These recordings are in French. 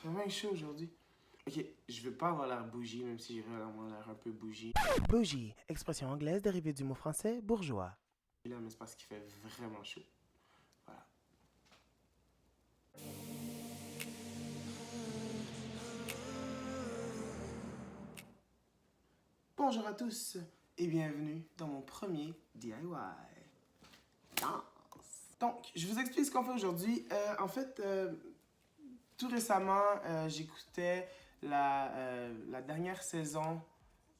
vraiment chaud aujourd'hui. Ok, je veux pas avoir l'air bougie, même si j'ai vraiment l'air un peu bougie. Bougie, expression anglaise dérivée du mot français bourgeois. Là, mais c'est parce qu'il fait vraiment chaud. Voilà. Bonjour à tous et bienvenue dans mon premier DIY. Danse! Donc, je vous explique ce qu'on fait aujourd'hui. Tout récemment, j'écoutais la dernière saison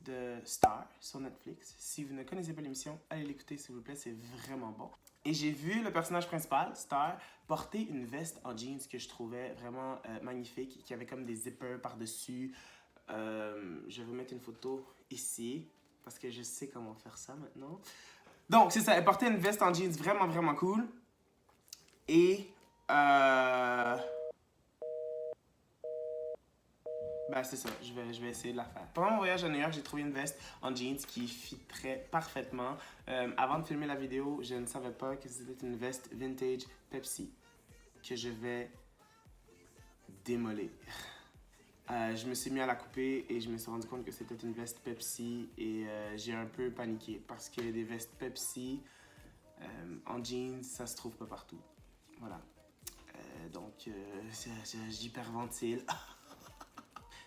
de Star sur Netflix. Si vous ne connaissez pas l'émission, allez l'écouter s'il vous plaît, c'est vraiment bon. Et j'ai vu le personnage principal, Star, porter une veste en jeans que je trouvais vraiment magnifique, qui avait comme des zippers par-dessus. Je vais vous mettre une photo ici, parce que je sais comment faire ça maintenant. Donc, c'est ça, elle portait une veste en jeans vraiment, vraiment cool. Et... Ben, c'est ça, je vais essayer de la faire. Pendant mon voyage à New York, j'ai trouvé une veste en jeans qui fitterait parfaitement. Avant de filmer la vidéo, je ne savais pas que c'était une veste vintage Pepsi que je vais démolir. Je me suis mis à la couper et je me suis rendu compte que c'était une veste Pepsi et j'ai un peu paniqué parce que des vestes Pepsi en jeans, ça se trouve pas partout. Voilà. Donc, j'hyperventile.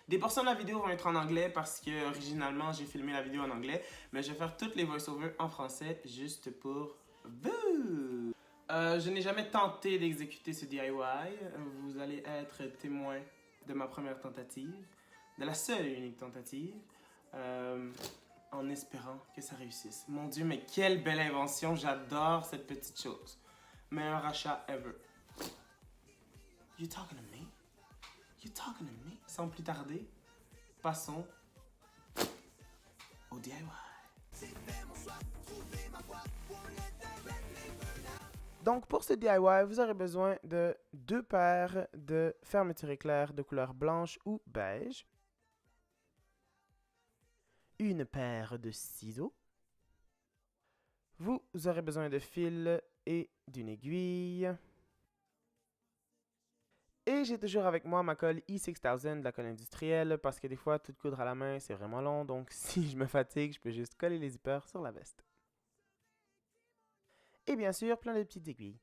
Des portions de la vidéo vont être en anglais parce que originalement j'ai filmé la vidéo en anglais, mais je vais faire toutes les voice-overs en français juste pour vous. Je n'ai jamais tenté d'exécuter ce DIY. Vous allez être témoin de ma première tentative, de la seule et unique tentative, en espérant que ça réussisse. Mon Dieu, mais quelle belle invention! J'adore cette petite chose. Meilleur achat ever. You talking to me? You talking to me? Sans plus tarder, passons au DIY. Donc pour ce DIY, vous aurez besoin de 2 paires de fermetures éclair de couleur blanche ou beige, une paire de ciseaux, vous aurez besoin de fil et d'une aiguille. Et j'ai toujours avec moi ma colle E6000 de la colle industrielle parce que des fois, tout coudre à la main, c'est vraiment long. Donc si je me fatigue, je peux juste coller les zippers sur la veste. Et bien sûr, plein de petites aiguilles.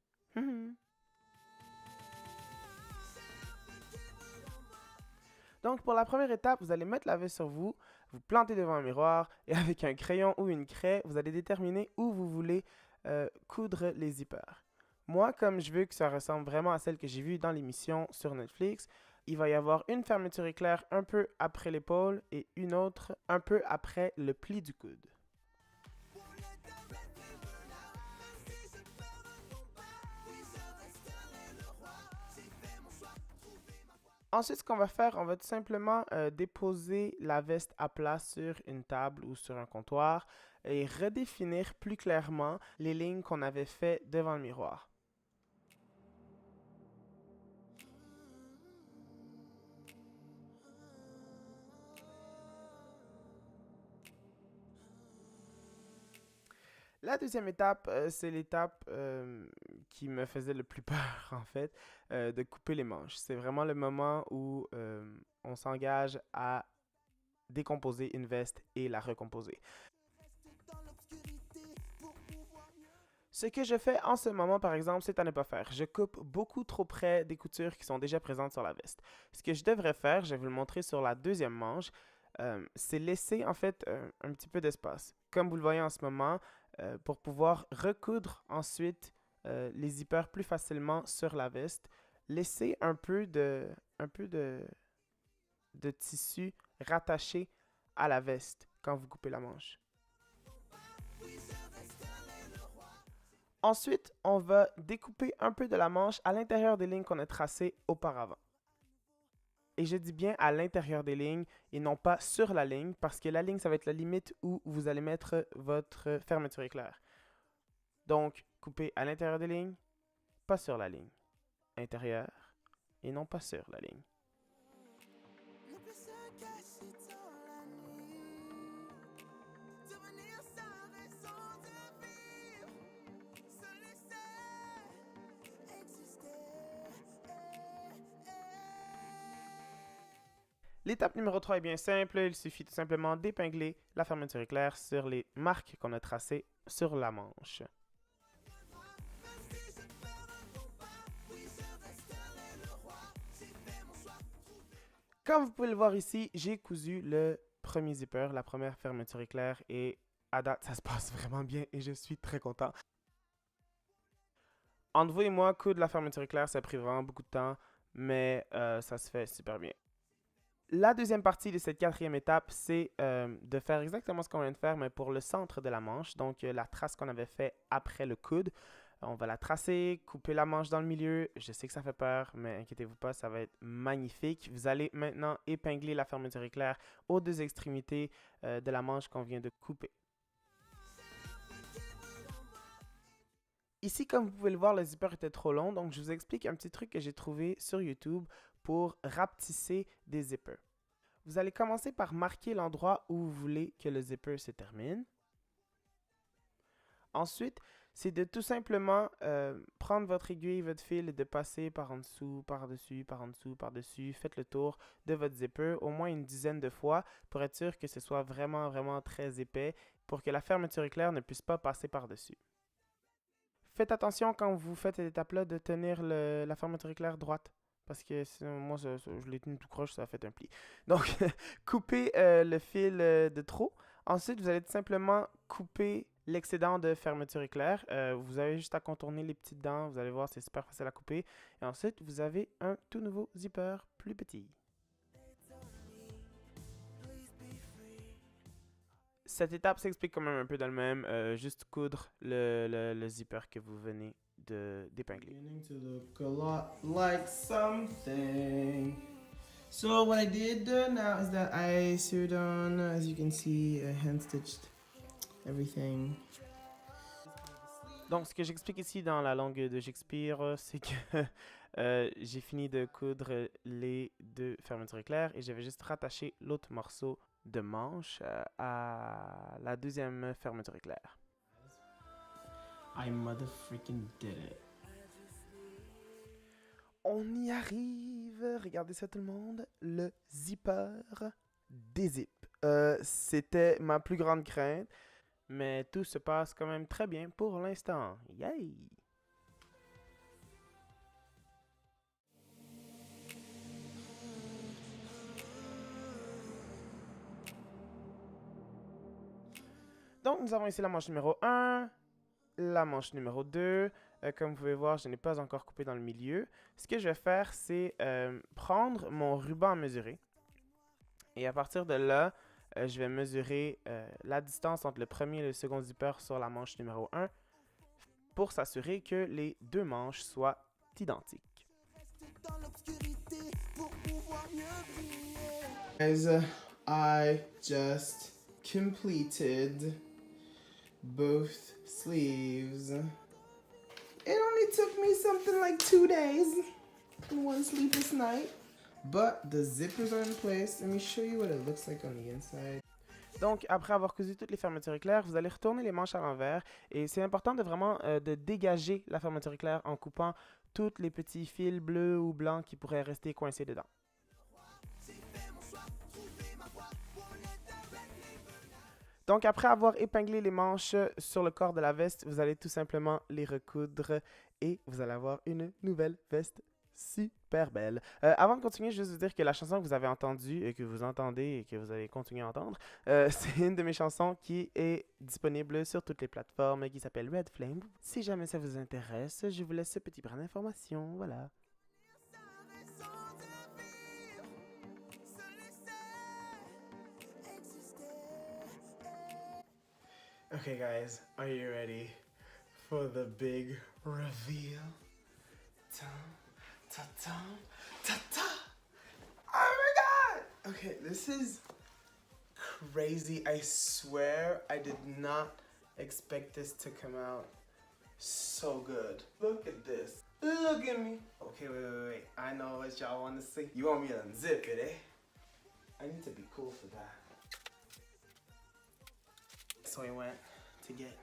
Donc pour la première étape, vous allez mettre la veste sur vous, vous plantez devant un miroir et avec un crayon ou une craie, vous allez déterminer où vous voulez coudre les zippers. Moi, comme je veux que ça ressemble vraiment à celle que j'ai vue dans l'émission sur Netflix, il va y avoir une fermeture éclair un peu après l'épaule et une autre un peu après le pli du coude. Ensuite, ce qu'on va faire, on va tout simplement déposer la veste à plat sur une table ou sur un comptoir et redéfinir plus clairement les lignes qu'on avait fait devant le miroir. La deuxième étape, c'est l'étape qui me faisait le plus peur, en fait, de couper les manches. C'est vraiment le moment où on s'engage à décomposer une veste et la recomposer. Ce que je fais en ce moment, par exemple, c'est à ne pas faire. Je coupe beaucoup trop près des coutures qui sont déjà présentes sur la veste. Ce que je devrais faire, je vais vous le montrer sur la deuxième manche, c'est laisser en fait un petit peu d'espace. Comme vous le voyez en ce moment, pour pouvoir recoudre ensuite les zippers plus facilement sur la veste, laissez un peu de tissu rattaché à la veste quand vous coupez la manche. Ensuite, on va découper un peu de la manche à l'intérieur des lignes qu'on a tracées auparavant. Et je dis bien à l'intérieur des lignes et non pas sur la ligne parce que la ligne, ça va être la limite où vous allez mettre votre fermeture éclair. Donc, coupez à l'intérieur des lignes, pas sur la ligne. Intérieur et non pas sur la ligne. L'étape numéro 3 est bien simple, il suffit tout simplement d'épingler la fermeture éclair sur les marques qu'on a tracées sur la manche. Comme vous pouvez le voir ici, j'ai cousu le premier zipper, la première fermeture éclair et à date, ça se passe vraiment bien et je suis très content. Entre vous et moi, coudre la fermeture éclair, ça a pris vraiment beaucoup de temps, mais ça se fait super bien. La deuxième partie de cette quatrième étape, c'est de faire exactement ce qu'on vient de faire, mais pour le centre de la manche. Donc, la trace qu'on avait fait après le coude. On va la tracer, couper la manche dans le milieu. Je sais que ça fait peur, mais inquiétez-vous pas, ça va être magnifique. Vous allez maintenant épingler la fermeture éclair aux deux extrémités de la manche qu'on vient de couper. Ici, comme vous pouvez le voir, le zipper était trop long, donc je vous explique un petit truc que j'ai trouvé sur YouTube pour rapetisser des zippers. Vous allez commencer par marquer l'endroit où vous voulez que le zipper se termine. Ensuite, c'est de tout simplement prendre votre aiguille, votre fil et de passer par en dessous, par-dessus, par en dessous, par-dessus. Faites le tour de votre zipper au moins une dizaine de fois pour être sûr que ce soit vraiment, vraiment très épais pour que la fermeture éclair ne puisse pas passer par-dessus. Faites attention quand vous faites cette étape-là de tenir la fermeture éclair droite. Parce que sinon, moi, je l'ai tenu tout croche, ça a fait un pli. Donc, coupez le fil de trop. Ensuite, vous allez tout simplement couper l'excédent de fermeture éclair. Vous avez juste à contourner les petites dents. Vous allez voir, c'est super facile à couper. Et ensuite, vous avez un tout nouveau zipper plus petit. Cette étape s'explique quand même un peu dans le même. Juste coudre le zipper que vous venez d'épingler. Beginning to look a lot like something. So what I did now is that I sewed on, as you can see, hand stitched everything. Donc, ce que j'explique ici dans la langue de Shakespeare, c'est que j'ai fini de coudre les deux fermetures éclair et j'avais juste rattaché l'autre morceau de manche à la deuxième fermeture éclair. I motherfreaking did it. On y arrive! Regardez ça tout le monde, le zipper dézip. C'était ma plus grande crainte, mais tout se passe quand même très bien pour l'instant. Yay! Donc, nous avons ici la manche numéro 1, la manche numéro 2. Comme vous pouvez voir, je n'ai pas encore coupé dans le milieu. Ce que je vais faire, c'est prendre mon ruban à mesurer. Et à partir de là, je vais mesurer la distance entre le premier et le second zipper sur la manche numéro 1 pour s'assurer que les deux manches soient identiques. Guys, I just completed both sleeves. It only took me something like 2 days, one sleepless night, but the zippers are in place. Let me show you what it looks like on the inside. Donc, après avoir cousu toutes les fermetures éclair, vous allez retourner les manches à l'envers. Et c'est important de vraiment de dégager la fermeture éclair en coupant tous les petits fils bleus ou blancs qui pourraient rester coincés dedans. Donc, après avoir épinglé les manches sur le corps de la veste, vous allez tout simplement les recoudre et vous allez avoir une nouvelle veste super belle. Avant de continuer, je veux juste vous dire que la chanson que vous avez entendue et que vous entendez et que vous allez continuer à entendre, c'est une de mes chansons qui est disponible sur toutes les plateformes qui s'appelle Red Flame. Si jamais ça vous intéresse, je vous laisse ce petit brin d'information. Voilà. Okay, guys, are you ready for the big reveal? Tom, ta tom, ta ta! Oh my god! Okay, this is crazy. I swear I did not expect this to come out so good. Look at this. Look at me. Okay, wait. I know what y'all want to see. You want me to unzip it, eh? I need to be cool for that. So I went to get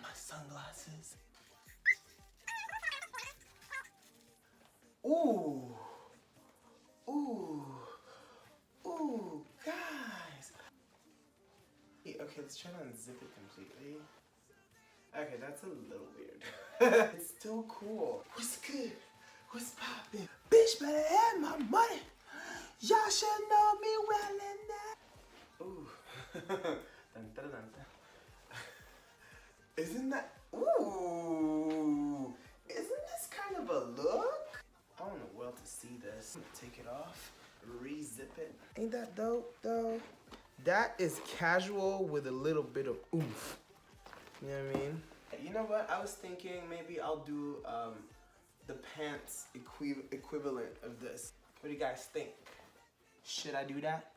my sunglasses. Ooh. Ooh. Okay, let's try to unzip it completely. Okay, that's a little weird. It's still cool. What's good? What's poppin'? Bitch better have my money. Y'all should know me well enough. Ooh. Dun, dun, dun, dun. Isn't that... Ooh. Isn't this kind of a look? I want the world to see this. I'm gonna take it off. Re-zip it. Ain't that dope, though? That is casual with a little bit of oomph. You know what I mean? You know what? I was thinking maybe I'll do the pants equivalent of this. What do you guys think? Should I do that?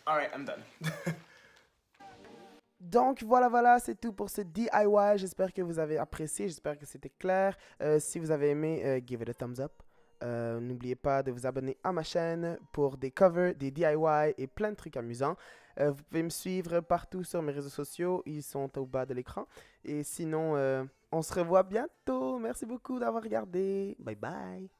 Alright, I'm done. Donc voilà, c'est tout pour ce DIY. J'espère que vous avez apprécié, j'espère que c'était clair. Si vous avez aimé, give it a thumbs up. N'oubliez pas de vous abonner à ma chaîne pour des covers, des DIY et plein de trucs amusants. Vous pouvez me suivre partout sur mes réseaux sociaux, ils sont au bas de l'écran. Et sinon, on se revoit bientôt. Merci beaucoup d'avoir regardé. Bye bye.